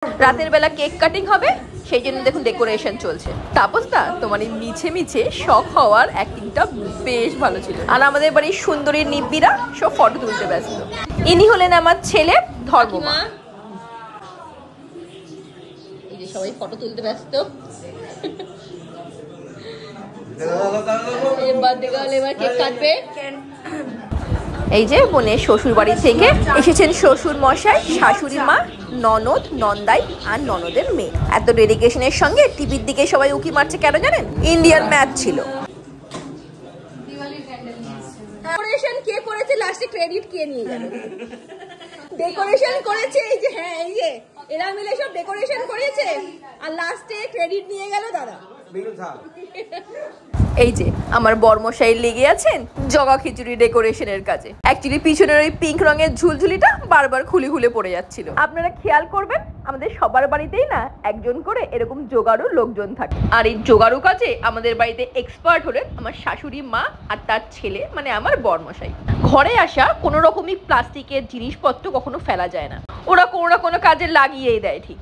রাতের বেলা cake cutting হবে, সেই জন্য দেখুন ডেকোরেশন চলছে। তাপস দা তোমার এই মিছে মিছে শখ হওয়ার অ্যাক্টিংটা বেশ ভালো ছিল। আর আমাদের বাড়ির সুন্দরী নিব্বিরা সব ফটো তুলতে ব্যস্ত। ইনি হলেন আমার ছেলে ধর্মমা। এই যে সবাই ফটো তুলতে ব্যস্ত। এবার কেক কাটবে। এই যে বোনের শ্বশুর বাড়ি থেকে এসেছেন শ্বশুর মশাই, শাশুড়ি মা, ননদ, নন্দাই আর ননদের মেয়ে। এত ডেডিকেশনের সঙ্গে টিভির দিকে সবাই উকি মারছে কেন জানেন? ইন্ডিয়ান ম্যাচ ছিল। ডেকোরেশন কে করেছে লাস্টে ক্রেডিট কে নিয়ে গেল? ডেকোরেশন করেছে এই যে, হ্যাঁ এই যে এরা মিলে সব ডেকোরেশন করেছে আর লাস্টে ক্রেডিট নিয়ে গেল দাদা। এই যে আমার বরমশাই লেগে আছেন জগা খিচুড়ি ডেকোরেশনের কাজে। অ্যাকচুয়ালি পিছনের ওই পিঙ্ক রঙের ঝুলঝুলিটা বারবার খুলে খুলে পড়ে যাচ্ছিল। আপনারা খেয়াল করবেন আমাদের সবার বাড়িতেই না একজন করে এরকম জোগাড়ু লোকজন থাকে। আর এই জোগাড়ু কাজে আমাদের বাড়িতে এক্সপার্ট হলেন আমার শাশুড়ি মা আর তার ছেলে, মানে আমার বরমশাই। ঘরে আসা কোনো রকমই প্লাস্টিকের জিনিসপত্র কখনো ফেলা যায় না, ওরা কোনো না কোনো কাজে লাগিয়েই দেয় ঠিক।